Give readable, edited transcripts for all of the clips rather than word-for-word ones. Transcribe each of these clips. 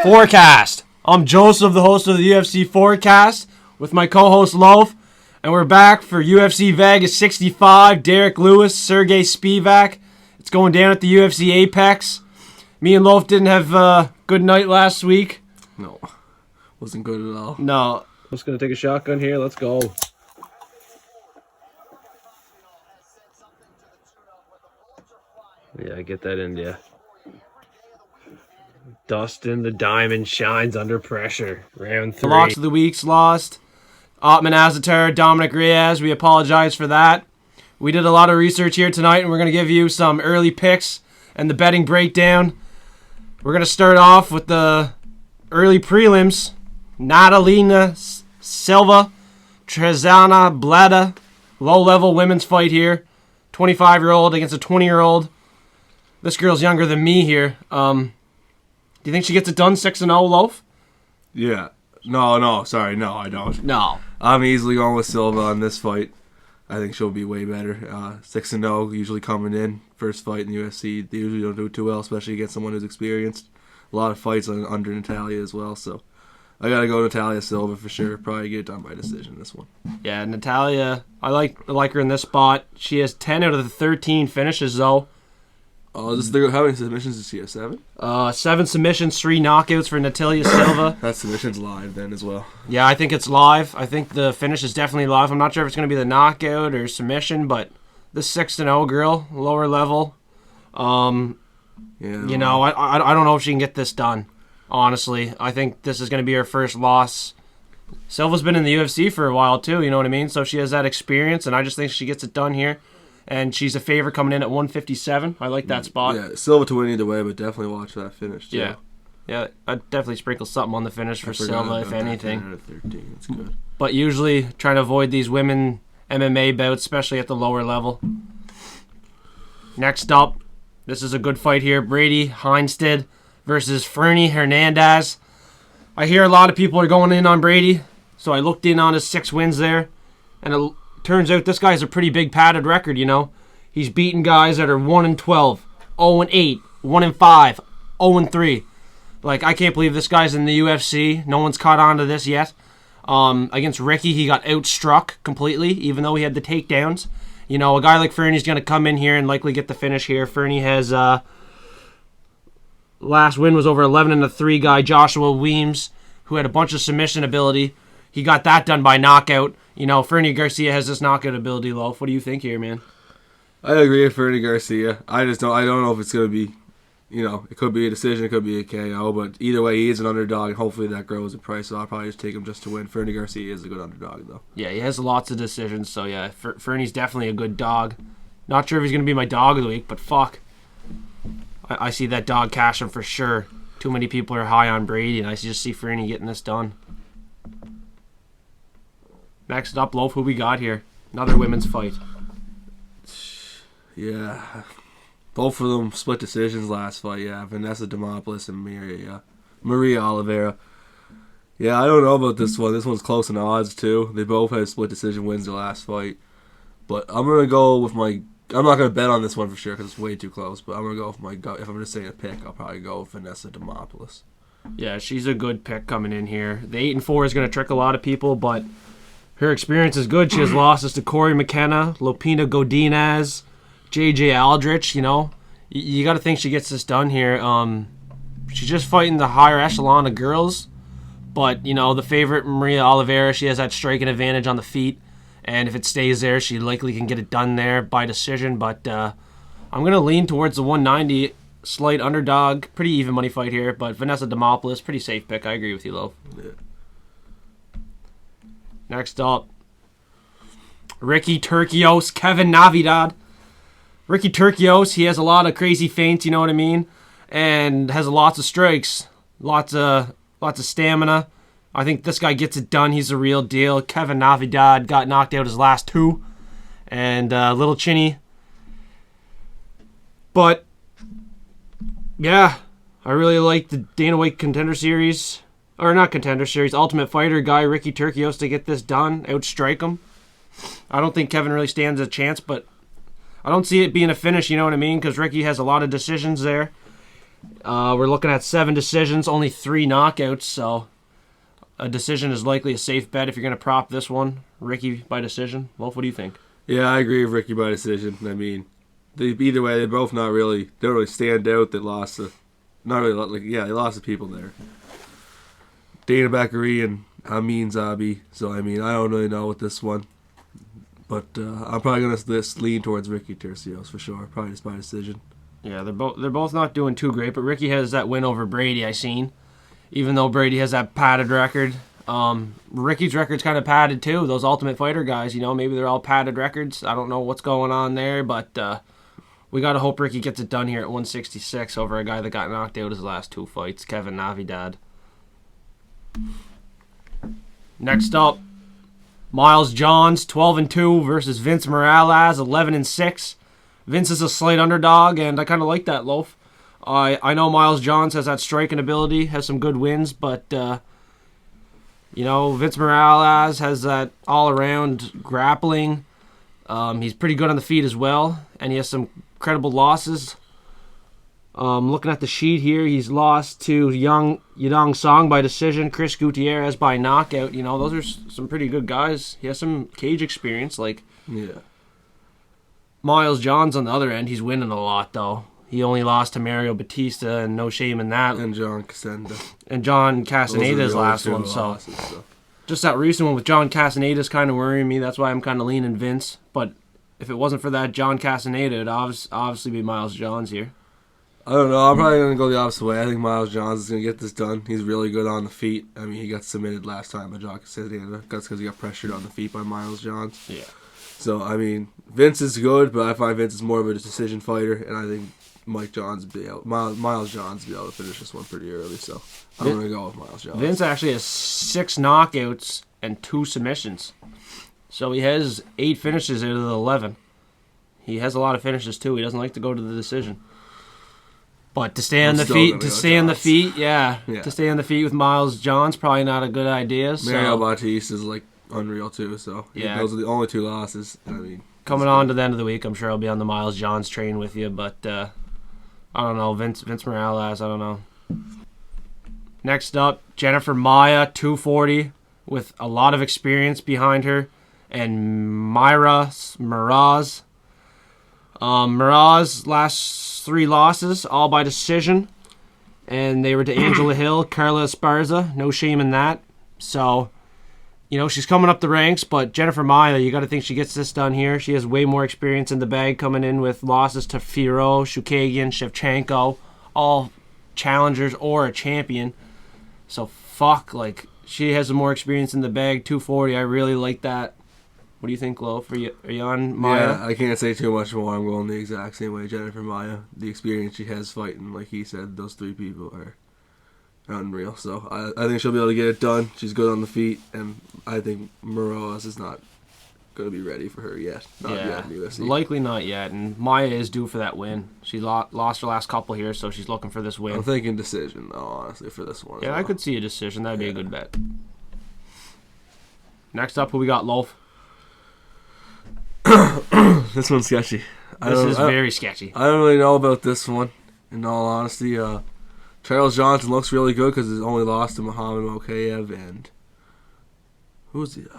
Forecast. I'm Joseph, the host of the UFC Forecast, with my co-host Loaf, and we're back for UFC Vegas 65. Derek Lewis, Sergey Spivak. It's going down at the UFC Apex. Me and Loaf didn't have a good night last week. No, wasn't good at all. No. I'm just going to take a shotgun here. Let's go. Yeah, get that in there. Dustin the Diamond shines under pressure. Round 3. The locks of the week's lost. Otman Azatar, Dominic Reyes. We apologize for that. We did a lot of research here tonight, and we're going to give you some early picks and the betting breakdown. We're going to start off with the early prelims. Natalina Silva, Trezana Bleda. Low-level women's fight here. 25-year-old against a 20-year-old. This girl's younger than me here. Do you think she gets it done 6-0, Loaf? Yeah. No, sorry. No, I don't. No. I'm easily going with Silva on this fight. I think she'll be way better. 6-0, usually coming in. First fight in the UFC. They usually don't do too well, especially against someone who's experienced. A lot of fights under Natalia as well, so I got to go Natalia Silva for sure. Probably get it done by decision this one. Yeah, Natalia, I like her in this spot. She has 10 out of the 13 finishes, though. Oh, how many submissions does she have? 7? 7 submissions, 3 knockouts for Natalia Silva. That submission's live then as well. Yeah, I think it's live. I think the finish is definitely live. I'm not sure if it's going to be the knockout or submission, but this 6-0 girl, lower level. I don't know if she can get this done, honestly. I think this is going to be her first loss. Silva's been in the UFC for a while, too, you know what I mean? So she has that experience, and I just think she gets it done here. And she's a favorite coming in at 157. I like that spot. Yeah, Silva to win either way, but definitely watch that finish, too. Yeah, I'd definitely sprinkle something on the finish for Silva, if anything. 10 out of 13. That's good. But usually trying to avoid these women MMA bouts, especially at the lower level. Next up, this is a good fight here. Brady Heinstead versus Fernie Hernandez. I hear a lot of people are going in on Brady, so I looked in on his 6 wins there, and it turns out this guy's a pretty big padded record, you know. He's beaten guys that are 1-12, 0-8, 1-5, 0-3. Like, I can't believe this guy's in the UFC. No one's caught on to this yet. Against Ricky, he got outstruck completely, even though he had the takedowns. You know, a guy like Fernie's going to come in here and likely get the finish here. Fernie has, last win was over 11-3 guy, Joshua Weems, who had a bunch of submission ability. He got that done by knockout. You know, Fernie Garcia has this knockout ability, Loaf. What do you think here, man? I agree with Fernie Garcia. I don't know if it's going to be, it could be a decision, it could be a KO, but either way, he is an underdog, and hopefully that grows in price, so I'll probably just take him just to win. Fernie Garcia is a good underdog, though. Yeah, he has lots of decisions, so yeah, Fernie's definitely a good dog. Not sure if he's going to be my dog of the week, but fuck. I see that dog cashing for sure. Too many people are high on Brady, and I just see Fernie getting this done. Next up, Loaf, who we got here? Another women's fight. Yeah. Both of them split decisions last fight, yeah. Vanessa Demopoulos and Maria Oliveira. Yeah, I don't know about this one. This one's close in odds, too. They both had split decision wins their last fight. But I'm going to go with my... I'm not going to bet on this one for sure because it's way too close, but I'm going to go with my gut. If I'm just saying a pick, I'll probably go with Vanessa Demopoulos. Yeah, she's a good pick coming in here. The 8-4 is going to trick a lot of people, but... her experience is good. She has losses to Corey McKenna, Lopina Godinez, J.J. Aldrich, you know. You got to think she gets this done here. She's just fighting the higher echelon of girls. But, the favorite, Maria Oliveira, she has that striking advantage on the feet. And if it stays there, she likely can get it done there by decision. But I'm going to lean towards the 190, slight underdog. Pretty even money fight here. But Vanessa Demopoulos, pretty safe pick. I agree with you, Loaf. Yeah. Next up, Ricky Turcios, Kevin Navidad. Ricky Turcios, he has a lot of crazy feints, you know what I mean? And has lots of strikes, lots of stamina. I think this guy gets it done. He's a real deal. Kevin Navidad got knocked out his last 2. And a little chinny. But, yeah, I really like the Dana White Contender Series. Or not Contender Series, Ultimate Fighter guy, Ricky Turcios, to get this done, outstrike him. I don't think Kevin really stands a chance, but I don't see it being a finish, you know what I mean? Because Ricky has a lot of decisions there. We're looking at 7 decisions, only 3 knockouts, so a decision is likely a safe bet if you're going to prop this one. Ricky by decision. Wolf, what do you think? Yeah, I agree with Ricky by decision. I mean, either way, they both don't really stand out. They lost to, not really, they lost to people there. Dana Bakary and Amin Zabi. So, I mean, I don't really know with this one. But I'm probably going to lean towards Ricky Tercios for sure. Probably just by decision. Yeah, they're both not doing too great, but Ricky has that win over Brady, I seen. Even though Brady has that padded record. Ricky's record's kind of padded too. Those Ultimate Fighter guys, maybe they're all padded records. I don't know what's going on there, but we got to hope Ricky gets it done here at 166 over a guy that got knocked out his last 2 fights, Kevin Navidad. Next up, Miles Johns, 12-2 versus Vince Morales, 11-6. Vince is a slight underdog, and I kind of like that, Loaf. I know Miles Johns has that striking ability, has some good wins, but Vince Morales has that all-around grappling. He's pretty good on the feet as well, and he has some credible losses. Looking at the sheet here, he's lost to Yadong Song by decision, Chris Gutierrez by knockout. Those are some pretty good guys. He has some cage experience. Miles Johns on the other end, he's winning a lot, though. He only lost to Mario Batista, and no shame in that. And John Castaneda. And John Castaneda's last one. Losses, so just that recent one with John Castaneda's kind of worrying me. That's why I'm kind of leaning Vince. But if it wasn't for that John Castaneda, it'd obviously be Miles Johns here. I don't know. I'm probably going to go the opposite way. I think Miles Johns is going to get this done. He's really good on the feet. I mean, he got submitted last time by John Castaneda. That's because he got pressured on the feet by Miles Johns. Yeah. So, I mean, Vince is good, but I find Vince is more of a decision fighter, and I think Miles Johns will be able to finish this one pretty early. So, I'm going to go with Miles Johns. Vince actually has 6 knockouts and 2 submissions. So, he has 8 finishes out of the 11. He has a lot of finishes, too. He doesn't like to go to the decision. But to stay on the feet, to stay on the feet with Miles Johns, probably not a good idea. Mario Batista is unreal too. So those are the only 2 losses. I mean, coming on to the end of the week, I'm sure I'll be on the Miles Johns train with you. But I don't know, Vince Morales. I don't know. Next up, Jennifer Maia, 240, with a lot of experience behind her, and Miraz. Miraz last 3 losses, all by decision, and they were to Angela Hill, Carla Esparza. No shame in that. So, she's coming up the ranks, but Jennifer Maia, you got to think she gets this done here. She has way more experience in the bag, coming in with losses to Firo, Shukagian, Shevchenko, all challengers or a champion. So, she has more experience in the bag. 240, I really like that. What do you think, Loaf? Are you on Maia? Yeah, I can't say too much more. I'm going the exact same way. Jennifer Maia, the experience she has fighting, like he said, those 3 people are unreal. So I think she'll be able to get it done. She's good on the feet, and I think Morales is not going to be ready for her yet. Not yet in the UFC. Likely not yet, and Maia is due for that win. She lost her last couple here, so she's looking for this win. I'm thinking decision, though, honestly, for this one. Yeah, I could see a decision. That'd be a good bet. Next up, who we got, Loaf? This one's sketchy. This is very sketchy. I don't really know about this one, in all honesty. Charles Johnson looks really good because he's only lost to Muhammad Mokaev, and who's the...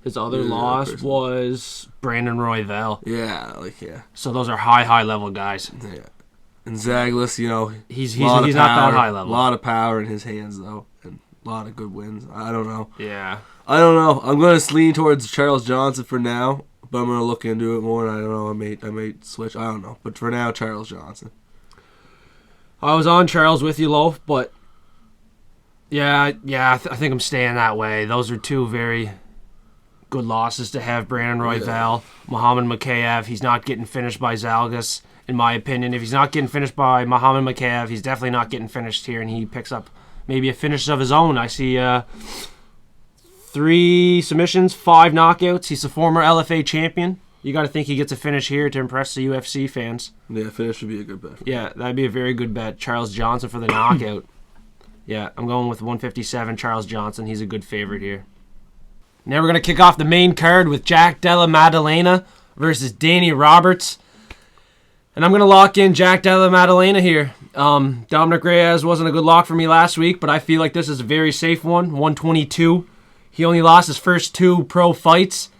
His other loss was Brandon Royval. Yeah. So those are high level guys. Yeah. And Zaglis, he's not that high level. A lot of power in his hands, though, and a lot of good wins. I don't know. Yeah. I don't know. I'm going to lean towards Charles Johnson for now, but I'm going to look into it more, and I don't know. I may switch. I don't know. But for now, Charles Johnson. I was on Charles with you, Loaf, but I think I'm staying that way. Those are 2 very good losses to have. Brandon Royval, Muhammad Mokaev. He's not getting finished by Zalgas, in my opinion. If he's not getting finished by Muhammad Mokaev, he's definitely not getting finished here, and he picks up maybe a finish of his own. I see 3 submissions, 5 knockouts. He's a former LFA champion. You got to think he gets a finish here to impress the UFC fans. Yeah, finish would be a good bet. Yeah, that'd be a very good bet. Charles Johnson for the knockout. Yeah, I'm going with 157, Charles Johnson. He's a good favorite here. Now we're going to kick off the main card with Jack Della Maddalena versus Danny Roberts. And I'm going to lock in Jack Della Maddalena here. Dominic Reyes wasn't a good lock for me last week, but I feel like this is a very safe one. 122. He only lost his first 2 pro fights,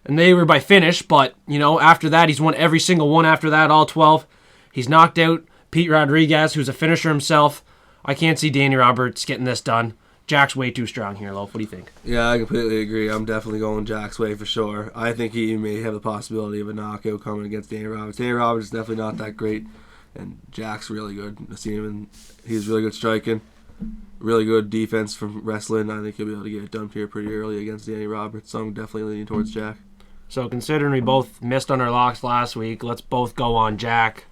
and they were by finish. But, after that, he's won every single one after that, all 12. He's knocked out Pete Rodriguez, who's a finisher himself. I can't see Danny Roberts getting this done. Jack's way too strong here, Loaf. What do you think? Yeah, I completely agree. I'm definitely going Jack's way for sure. I think he may have the possibility of a knockout coming against Danny Roberts. Danny Roberts is definitely not that great, and Jack's really good. I've seen him, and he's really good striking, really good defense from wrestling. I think he'll be able to get it done here pretty early against Danny Roberts, so I'm definitely leaning towards Jack. So considering we both missed on our locks last week, let's both go on Jack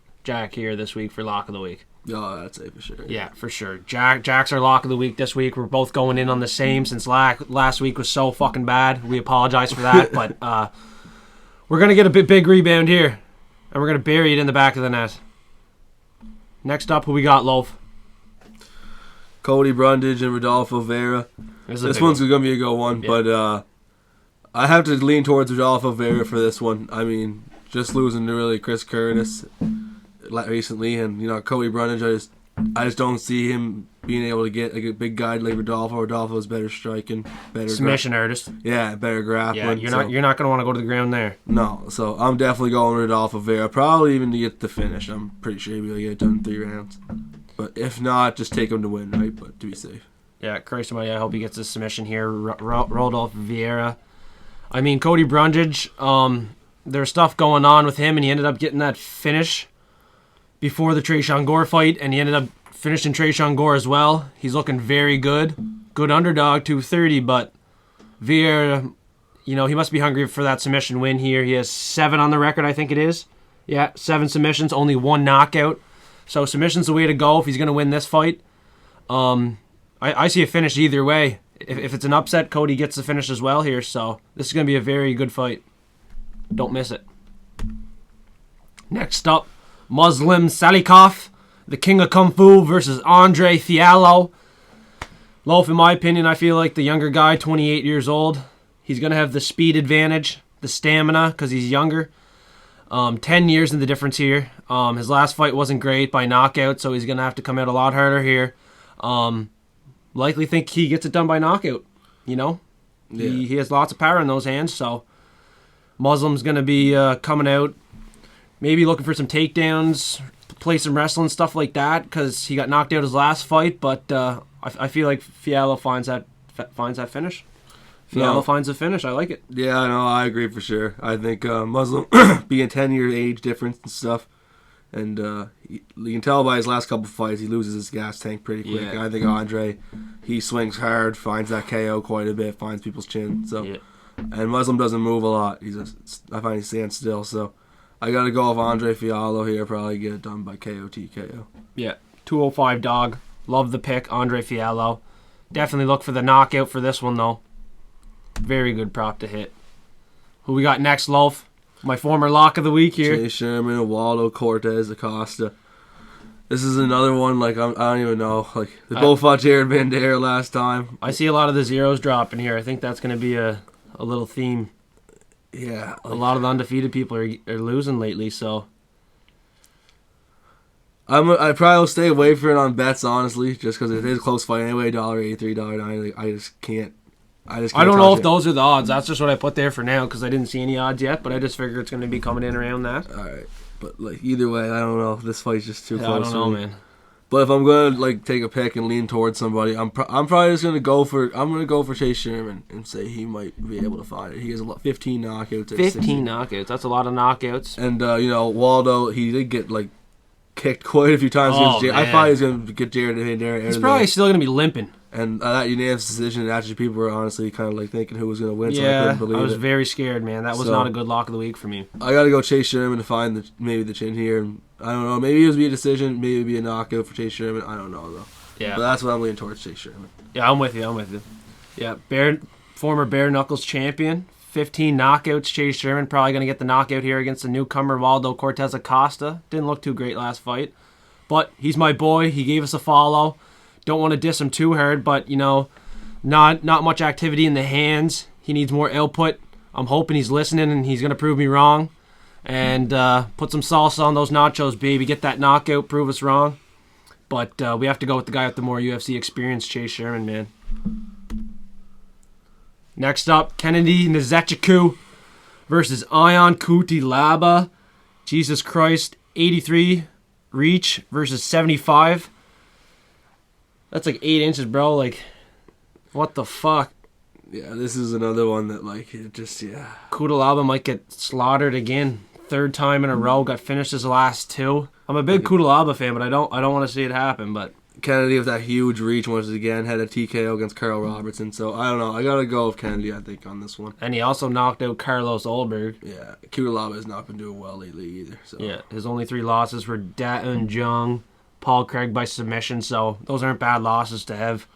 here this week for lock of the week. Oh, I'd say for sure. Yeah, for sure. Jack's our lock of the week this week. We're both going in on the same since last week was so fucking bad. We apologize for that, but we're going to get a big rebound here, and we're going to bury it in the back of the net. Next up, who we got, Loaf? Cody Brundage and Rodolfo Vera. This one's going to be a good one, yeah. But I have to lean towards Rodolfo Vera for this one. I mean, just losing to really Chris Curtis recently, and Cody Brundage, I just don't see him being able to get a big guy like Rodolfo. Rodolfo's better striking, better submission artist. Yeah, better grappling. Yeah, you're not gonna want to go to the ground there. No, so I'm definitely going Rodolfo Vera. Probably even to get the finish. I'm pretty sure he'll be able to get it done in 3 rounds. But if not, just take him to win, right? But to be safe. Yeah, Christ almighty, I hope he gets this submission here. Rodolfo Vieira. I mean, Cody Brundage. There's stuff going on with him, and he ended up getting that finish before the Tresean Gore fight, and he ended up finishing Tresean Gore as well. He's looking very good. Good underdog, 230, but Vieira, he must be hungry for that submission win here. He has 7 on the record, I think it is. Yeah, 7 submissions, only 1 knockout. So submission's the way to go if he's going to win this fight. I see a finish either way. If it's an upset, Cody gets the finish as well here, so this is going to be a very good fight. Don't miss it. Next up, Muslim Salikov, the king of Kung Fu, versus Andre Fiallo. Loaf, in my opinion, I feel like the younger guy, 28 years old, he's going to have the speed advantage, the stamina, because he's younger. 10 years in the difference here. His last fight wasn't great by knockout, so he's going to have to come out a lot harder here. Likely think he gets it done by knockout, Yeah. He has lots of power in those hands, so Muslim's going to be coming out, maybe looking for some takedowns, play some wrestling, stuff like that, because he got knocked out his last fight, but I feel like Fiallo finds that finish. Fiallo finds the finish. I like it. Yeah, no, I agree for sure. I think Muslim being 10-year age difference and stuff, and you can tell by his last couple fights he loses his gas tank pretty quick. Yeah. And I think Andre, he swings hard, finds that KO quite a bit, finds people's chin. So, yeah. And Muslim doesn't move a lot. I find he stands still. So I got to go with Andre Fiallo here. Probably get it done by KO TKO. Yeah, 205 dog. Love the pick, Andre Fiallo. Definitely look for the knockout for this one though. Very good prop to hit. Who we got next, Loaf? My former lock of the week here. Chase Sherman, Waldo, Cortez, Acosta. This is another one, I don't even know. They both fought Jared Bandera last time. I see a lot of the zeros dropping here. I think that's going to be a little theme. Yeah. A lot of the undefeated people are losing lately, so. I probably will stay away from it on bets, honestly, just because it is a close fight anyway. $1.83, $1.90. I just can't. I don't know if those are the odds. That's just what I put there for now because I didn't see any odds yet, but I just figure it's going to be coming in around that. All right. But either way, I don't know. This fight's just too close. I don't know, man. But if I'm going to take a pick and lean towards somebody, I'm probably just going to go for Chase Sherman and say he might be able to find it. He has 15 knockouts. 15 knockouts. That's a lot of knockouts. And Waldo, he did get kicked quite a few times against Jared. I thought he was going to get Jared Bandera. He's probably still going to be limping. And that unanimous decision, actually, people were honestly kind of thinking who was going to win. Yeah, so I couldn't believe I was very scared, man. That was not a good lock of the week for me. I got to go Chase Sherman to find maybe the chin here. I don't know. Maybe it would be a decision. Maybe it would be a knockout for Chase Sherman. I don't know, though. Yeah. But that's what I'm leaning towards, Chase Sherman. Yeah, I'm with you. Yeah, former Bare Knuckles champion. 15 knockouts. Chase Sherman probably going to get the knockout here against the newcomer, Waldo Cortez Acosta. Didn't look too great last fight. But he's my boy. He gave us a follow. Don't want to diss him too hard, but, not much activity in the hands. He needs more output. I'm hoping he's listening and he's going to prove me wrong. And put some salsa on those nachos, baby. Get that knockout, prove us wrong. But we have to go with the guy with the more UFC experience, Chase Sherman, man. Next up, Kennedy Nzechukwu versus Ion Cutelaba. Jesus Christ, 83 reach versus 75. That's like 8 inches, bro. Like, what the fuck? Yeah, this is another one that, like, it just, yeah. Cutelaba might get slaughtered again. 3rd time in a row. Got finished his last 2. I'm a big Cutelaba fan, but I don't want to see it happen. But Kennedy with that huge reach once again had a TKO against Carl Robertson. So I don't know. I gotta go with Kennedy, I think, on this one. And he also knocked out Carlos Olberg. Yeah, Cutelaba has not been doing well lately either. So. Yeah, his only 3 losses were Da Un Jung, Paul Craig by submission. So those aren't bad losses to have.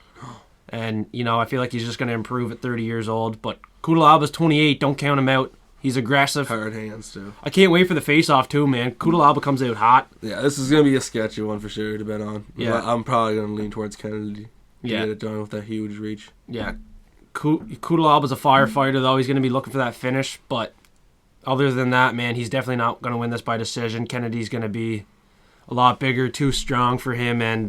And, you know, I feel like he's just going to improve at 30 years old. But Cutelaba's 28. Don't count him out. He's aggressive. Hard hands, too. I can't wait for the face-off, too, man. Cutelaba comes out hot. Yeah, this is going to be a sketchy one for sure to bet on. Yeah. I'm probably going to lean towards Kennedy to Yeah. get it done with that huge reach. Yeah. Cutelaba's a firefighter, though. He's going to be looking for that finish. But other than that, man, he's definitely not going to win this by decision. Kennedy's going to be a lot bigger, too strong for him. And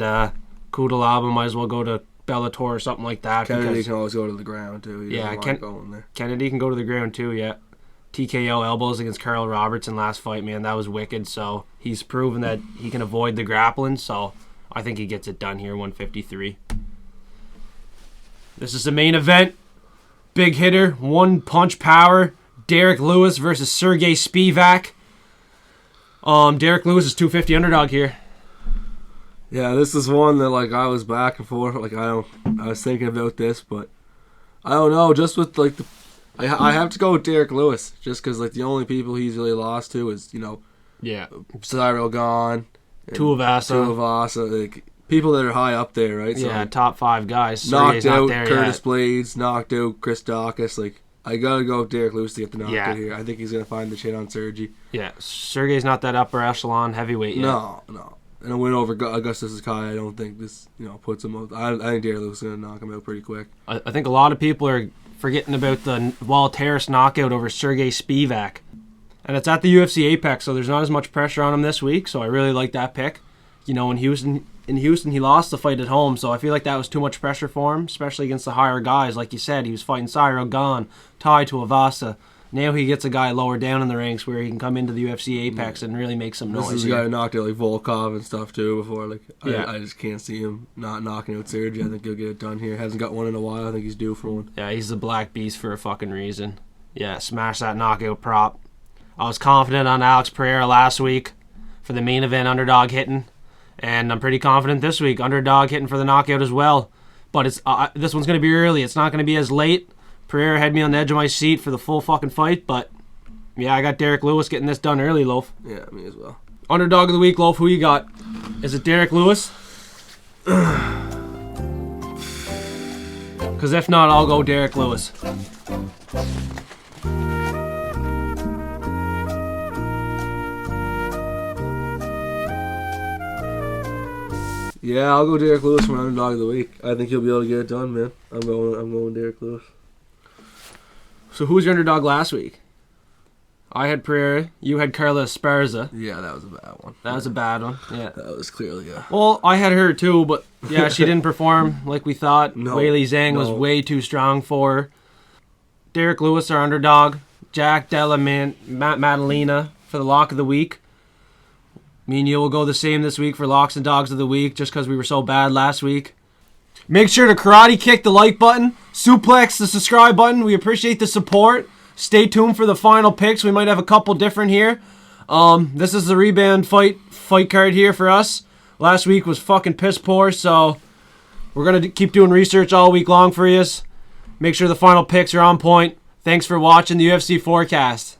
Cutelaba might as well go to Bellator or something like that. Kennedy can always go to the ground, too. Going there. Kennedy can go to the ground, too, yeah. TKO elbows against Carl Robertson last fight, man. That was wicked. So he's proven that he can avoid the grappling. So I think he gets it done here, 153. This is the main event. Big hitter, 1-punch power. Derek Lewis versus Sergey Spivak. Derek Lewis is 250 underdog here. Yeah, this is one that, like, I was back and forth. Like, I was thinking about this, but I don't know. Just with, like, I have to go with Derek Lewis, just because, like, the only people he's really lost to is, you know, Yeah. Cyril Gahn, Tuivasa, like, people that are high up there, right? So, yeah, top 5 guys. knocked Sergey's out not there Curtis yet. Blades, knocked out Chris Dawkins. Like, I gotta go with Derek Lewis to get the knockout Yeah. here. I think he's gonna find the chin on Sergi. Yeah, Sergey's not that upper echelon heavyweight yet. No. And a win over Augustus Sakai, I don't think this, you know, puts him up. I think Derek Lewis is gonna knock him out pretty quick. I think a lot of people are forgetting about the Walt Harris knockout over Sergey Spivak. And it's at the UFC Apex, so there's not as much pressure on him this week, so I really like that pick. You know, in Houston, he lost the fight at home, so I feel like that was too much pressure for him, especially against the higher guys. Like you said, he was fighting Cyril Gahn, Tai Tuivasa. Now he gets a guy lower down in the ranks where he can come into the UFC Apex and really make some noise. This is a here. guy who knocked out, like, Volkov and stuff, too, before. Like, Yeah. I just can't see him not knocking out Sergi. I think he'll get it done here. Hasn't got one in a while. I think he's due for one. Yeah, he's the black beast for a fucking reason. Yeah, smash that knockout prop. I was confident on Alex Pereira last week for the main event underdog hitting, and I'm pretty confident this week underdog hitting for the knockout as well. But it's this one's going to be early. It's not going to be as late. Pereira had me on the edge of my seat for the full fucking fight, but yeah, I got Derek Lewis getting this done early, Loaf. Yeah, me as well. Underdog of the week, Loaf, who you got? Is it Derek Lewis? Because if not, I'll go Derek Lewis. Yeah, I'll go Derek Lewis for underdog of the week. I think he'll be able to get it done, man. I'm going Derek Lewis. So who was your underdog last week? I had Pereira. You had Carla Esparza. Yeah, that was a bad one. That was a bad one. Yeah. That was clearly a... Well, I had her too, but yeah, she didn't perform like we thought. No, Weili Zhang was way too strong for her. Derek Lewis, our underdog. Jack Della Maddalena for the lock of the week. Me and you will go the same this week for locks and dogs of the week just because we were so bad last week. Make sure to karate kick the like button, suplex the subscribe button. We appreciate the support. Stay tuned for the final picks. We might have a couple different here. This is the rebound fight card here for us. Last week was fucking piss poor, so we're going to keep doing research all week long for you. Make sure the final picks are on point. Thanks for watching the UFC Forecast.